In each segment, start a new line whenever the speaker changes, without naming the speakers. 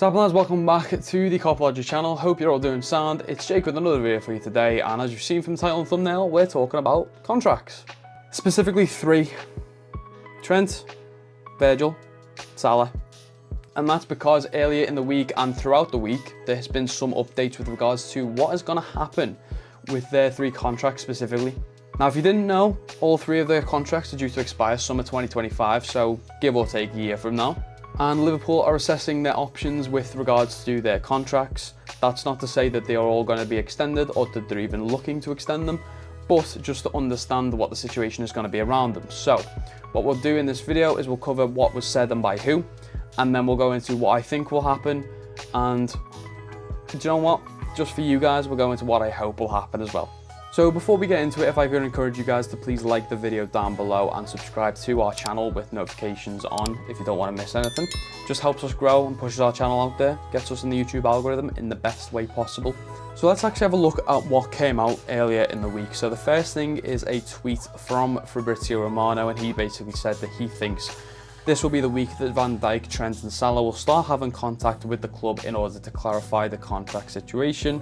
What's up, lads? Welcome back to the Copology channel. Hope you're all doing sound. It's Jake with another video for you today, and as you've seen from the title and thumbnail, we're talking about contracts. Specifically 3. Trent, Virgil, Salah. And that's because earlier in the week and throughout the week, there has been some updates with regards to what is going to happen with their 3 contracts specifically. Now, if you didn't know, all 3 of their contracts are due to expire summer 2025, so give or take a year from now. And Liverpool are assessing their options with regards to their contracts. That's not to say that they are all going to be extended or that they're even looking to extend them, but just to understand what the situation is going to be around them. So what we'll do in this video is we'll cover what was said and by who, and then we'll go into what I think will happen. And do you know what? Just for you guys, we'll go into what I hope will happen as well. So before we get into it, if I could encourage you guys to please like the video down below and subscribe to our channel with notifications on if you don't want to miss anything. Just helps us grow and pushes our channel out there, gets us in the YouTube algorithm in the best way possible. So let's actually have a look at what came out earlier in the week. So the first thing is a tweet from Fabrizio Romano, and he basically said that he thinks this will be the week that Van Dijk, Trent and Salah will start having contact with the club in order to clarify the contract situation.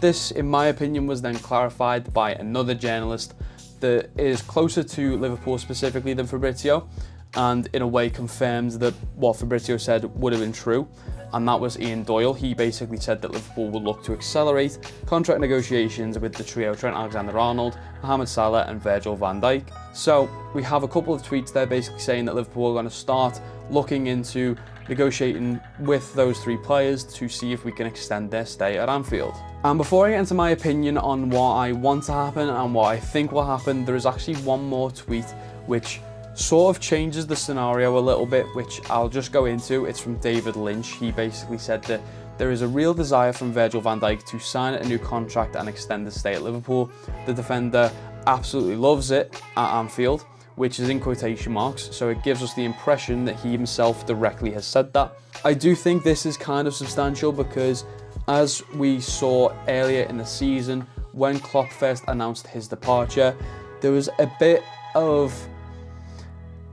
This, in my opinion, was then clarified by another journalist that is closer to Liverpool specifically than Fabrizio, and in a way confirms that what Fabrizio said would have been true, and that was Ian Doyle. He basically said that Liverpool will look to accelerate contract negotiations with the trio Trent, Alexander-Arnold, Mohamed Salah and Virgil Van Dijk. So we have a couple of tweets there basically saying that Liverpool are going to start looking into negotiating with those 3 players to see if we can extend their stay at Anfield. And before I get into my opinion on what I want to happen and what I think will happen, there is actually one more tweet which sort of changes the scenario a little bit, which I'll just go into. It's from David Lynch. He basically said that there is a real desire from Virgil van Dijk to sign a new contract and extend his stay at Liverpool. The defender absolutely loves it at Anfield, which is in quotation marks, so it gives us the impression that he himself directly has said that. I do think this is kind of substantial because, as we saw earlier in the season, when Klopp first announced his departure, there was a bit of,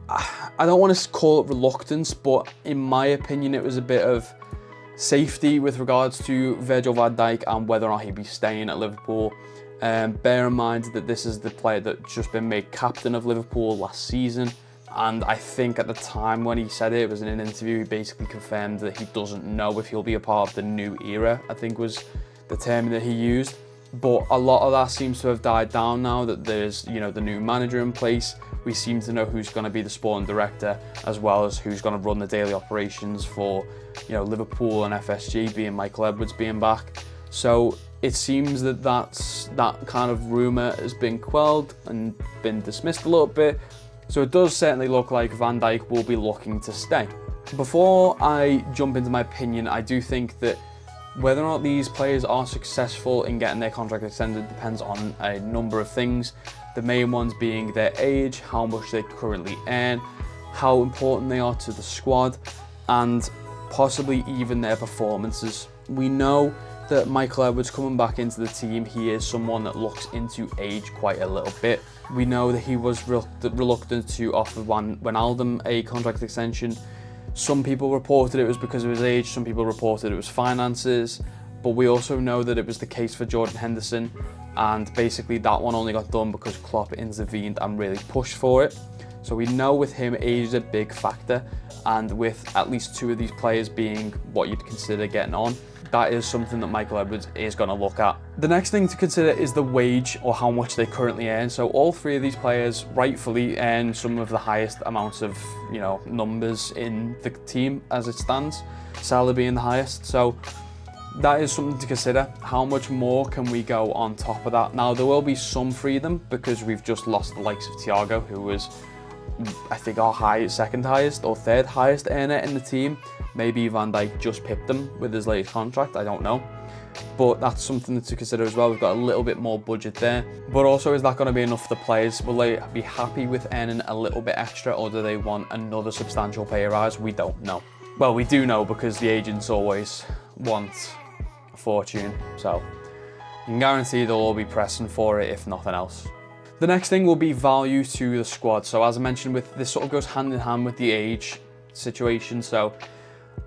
I don't want to call it reluctance, but in my opinion, it was a bit of safety with regards to Virgil van Dijk and whether or not he'd be staying at Liverpool. Bear in mind that this is the player that's just been made captain of Liverpool last season, and I think at the time when he said it was in an interview, he basically confirmed that he doesn't know if he'll be a part of the new era, I think was the term that he used. But a lot of that seems to have died down now that there's, you know, the new manager in place. We seem to know who's going to be the sporting director, as well as who's going to run the daily operations for, you know, Liverpool and FSG, being Michael Edwards being back. So it seems that that kind of rumour has been quelled and been dismissed a little bit. So it does certainly look like Van Dijk will be looking to stay. Before I jump into my opinion, I do think that whether or not these players are successful in getting their contract extended depends on a number of things. The main ones being their age, how much they currently earn, how important they are to the squad, and possibly even their performances. We know that Michael Edwards coming back into the team, he is someone that looks into age quite a little bit. We know that he was reluctant to offer Wijnaldum a contract extension. Some people reported it was because of his age, some people reported it was finances, but we also know that it was the case for Jordan Henderson, and basically that one only got done because Klopp intervened and really pushed for it. So we know with him, age is a big factor, and with at least 2 of these players being what you'd consider getting on, that is something that Michael Edwards is going to look at. The next thing to consider is the wage, or how much they currently earn. So all 3 of these players rightfully earn some of the highest amounts of, you know, numbers in the team as it stands, Salah being the highest. So that is something to consider. How much more can we go on top of that? Now, there will be some freedom because we've just lost the likes of Thiago, who was, I think, our second highest or third highest earner in the team. Maybe Van Dijk just pipped them with his latest contract, I don't know. But that's something to consider as well. We've got a little bit more budget there. But also, is that going to be enough for the players? Will they be happy with earning a little bit extra, or do they want another substantial pay rise? We don't know. Well, we do know because the agents always want a fortune. So you can guarantee they'll all be pressing for it, if nothing else. The next thing will be value to the squad. So as I mentioned, with this sort of goes hand in hand with the age situation. So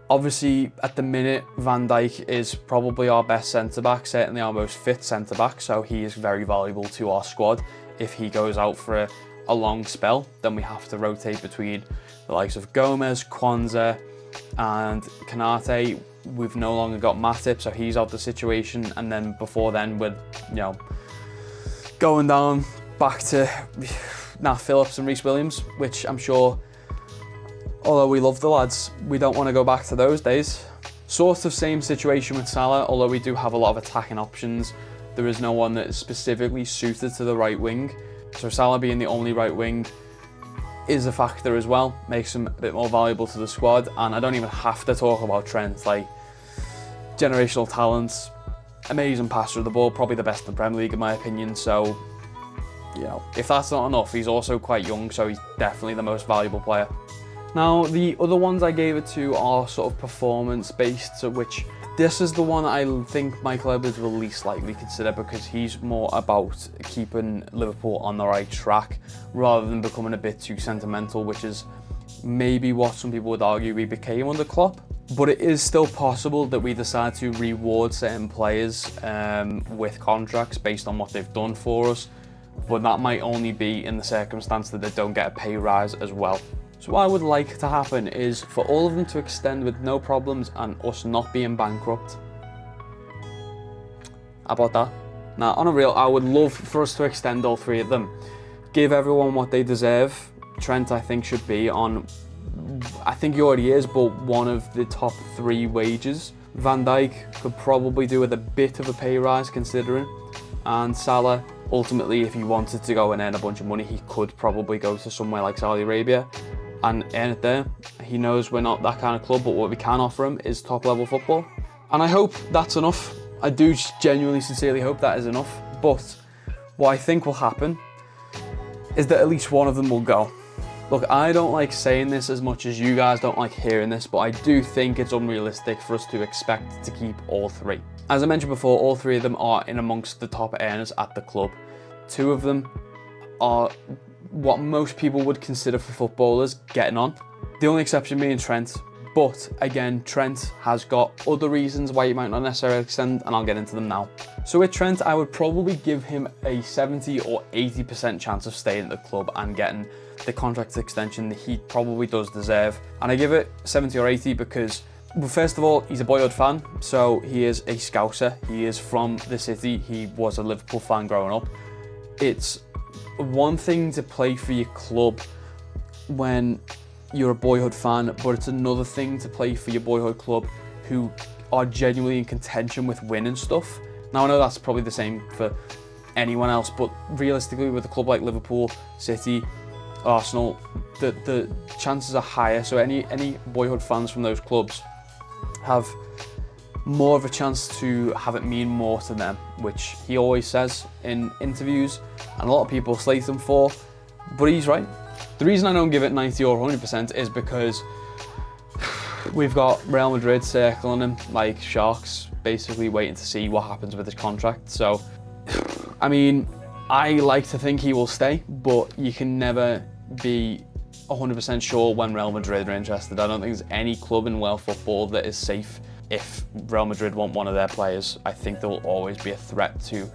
Obviously, at the minute, Van Dijk is probably our best centre-back, certainly our most fit centre-back, so he is very valuable to our squad. If he goes out for a long spell, then we have to rotate between the likes of Gomez, Kwanzaa and Kanate. We've no longer got Matip, so he's out the situation, and then before then we're, going down back to Nat Phillips and Reece Williams, which I'm sure, although we love the lads, we don't want to go back to those days. Sort of same situation with Salah, although we do have a lot of attacking options. There is no one that is specifically suited to the right wing. So Salah being the only right wing is a factor as well, makes him a bit more valuable to the squad. And I don't even have to talk about Trent, like generational talent, amazing passer of the ball, probably the best in the Premier League in my opinion. So, if that's not enough, he's also quite young, so he's definitely the most valuable player. Now, the other ones I gave it to are sort of performance-based, so which this is the one I think Michael Edwards will least likely consider, because he's more about keeping Liverpool on the right track rather than becoming a bit too sentimental, which is maybe what some people would argue we became under Klopp. But it is still possible that we decide to reward certain players with contracts based on what they've done for us, but that might only be in the circumstance that they don't get a pay rise as well. So what I would like to happen is for all of them to extend with no problems and us not being bankrupt. How about that? Now, on a real, I would love for us to extend all three of them. Give everyone what they deserve. Trent, I think, should be on, I think he already is, but one of the top 3 wages. Van Dijk could probably do with a bit of a pay rise considering. And Salah, ultimately, if he wanted to go and earn a bunch of money, he could probably go to somewhere like Saudi Arabia and earn it there. He knows we're not that kind of club, but what we can offer him is top level football. And I hope that's enough. I do genuinely, sincerely hope that is enough. But what I think will happen is that at least one of them will go. Look, I don't like saying this as much as you guys don't like hearing this, but I do think it's unrealistic for us to expect to keep all 3. As I mentioned before, all 3 of them are in amongst the top earners at the club. 2 of them are what most people would consider for footballers getting on. The only exception being Trent. But again, Trent has got other reasons why he might not necessarily extend, and I'll get into them now. So with Trent, I would probably give him a 70 or 80% chance of staying at the club and getting the contract extension that he probably does deserve. And I give it 70 or 80 because, well, first of all, he's a boyhood fan, so he is a Scouser. He is from the city. He was a Liverpool fan growing up. It's one thing to play for your club when you're a boyhood fan, but it's another thing to play for your boyhood club who are genuinely in contention with winning stuff. Now, I know that's probably the same for anyone else, but realistically, with a club like Liverpool, City, Arsenal, the chances are higher. So any boyhood fans from those clubs have more of a chance to have it mean more to them, which he always says in interviews, and a lot of people slate him for, but he's right. The reason I don't give it 90 or 100% is because we've got Real Madrid circling him like sharks, basically waiting to see what happens with his contract. So, I mean, I like to think he will stay, but you can never be 100% sure when Real Madrid are interested. I don't think there's any club in world football that is safe if Real Madrid want one of their players. I think there will always be a threat to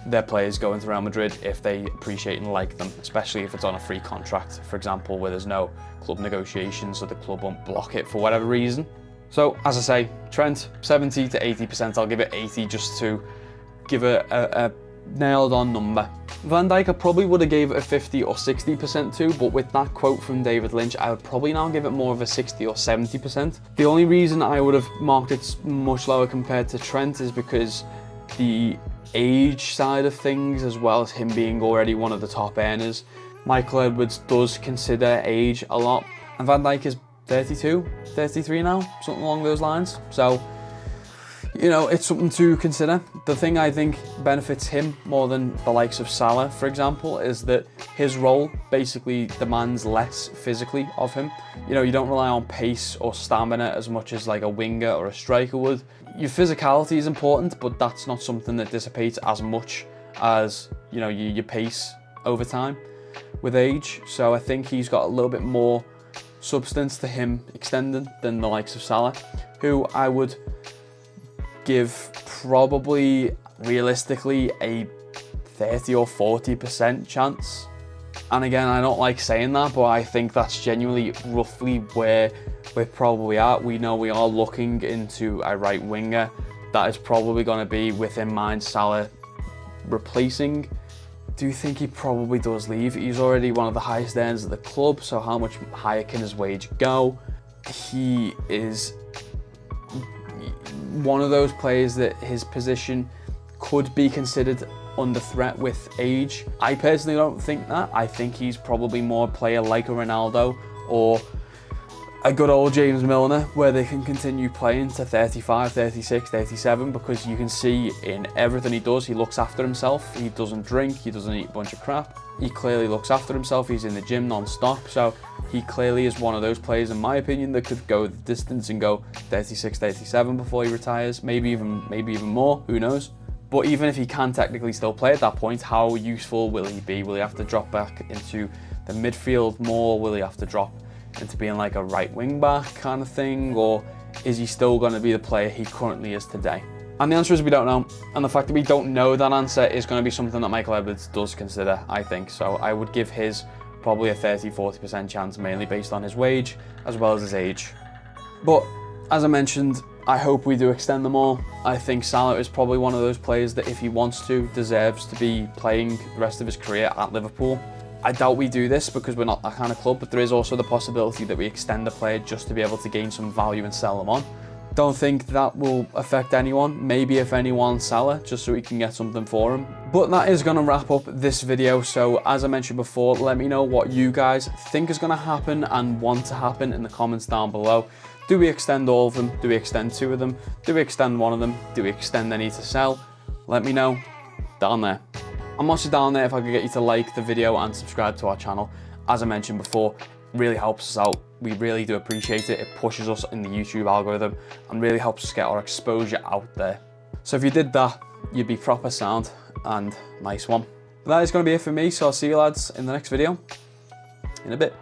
their players going to Real Madrid if they appreciate and like them, especially if it's on a free contract, for example, where there's no club negotiations, so the club won't block it for whatever reason. So, as I say, Trent, 70 to 80%. I'll give it 80 just to give a nailed on number. Van Dijk, I probably would have gave it a 50 or 60% to, but with that quote from David Lynch, I would probably now give it more of a 60 or 70%. The only reason I would have marked it much lower compared to Trent is because the age side of things, as well as him being already one of the top earners. Michael Edwards does consider age a lot, and Van Dijk is 32, 33 now, something along those lines. So, you know, it's something to consider. The thing I think benefits him more than the likes of Salah, for example, is that his role basically demands less physically of him. You know, you don't rely on pace or stamina as much as like a winger or a striker would. Your physicality is important, but that's not something that dissipates as much as, you know, your pace over time with age. So I think he's got a little bit more substance to him extending than the likes of Salah, who I would give probably realistically a 30 or 40% chance. And again, I don't like saying that, but I think that's genuinely roughly where we're probably at. We know we are looking into a right winger. That is probably going to be, within mind, Salah replacing. Do you think he probably does leave? He's already one of the highest earners at the club, so how much higher can his wage go? He is one of those players that his position could be considered under threat with age. I personally don't think that. I think he's probably more a player like a Ronaldo or a good old James Milner, where they can continue playing to 35, 36, 37, because you can see in everything he does, he looks after himself. He doesn't drink, he doesn't eat a bunch of crap. He clearly looks after himself. He's in the gym non-stop, so he clearly is one of those players, in my opinion, that could go the distance and go 36, 37 before he retires, maybe even more, who knows. But even if he can technically still play at that point, how useful will he be? Will he have to drop back into the midfield more? Will he have to drop into being like a right wing back kind of thing? Or is he still going to be the player he currently is today? And the answer is we don't know. And the fact that we don't know that answer is going to be something that Michael Edwards does consider, I think. So I would give his probably a 30-40% chance, mainly based on his wage as well as his age. But as I mentioned, I hope we do extend them all. I think Salah is probably one of those players that, if he wants to, deserves to be playing the rest of his career at Liverpool. I doubt we do this because we're not that kind of club, but there is also the possibility that we extend the player just to be able to gain some value and sell them on. Don't think that will affect anyone. Maybe, if anyone, Salah, just so we can get something for him. But that is going to wrap up this video. So as I mentioned before, let me know what you guys think is going to happen and want to happen in the comments down below. Do we extend all of them? Do we extend 2 of them? Do we extend 1 of them? Do we extend any to sell? Let me know down there. I'm also down there if I could get you to like the video and subscribe to our channel. As I mentioned before, really helps us out. We really do appreciate it. It pushes us in the YouTube algorithm and really helps us get our exposure out there. So if you did that, you'd be proper sound and nice one. But that is going to be it for me, so I'll see you lads in the next video in a bit.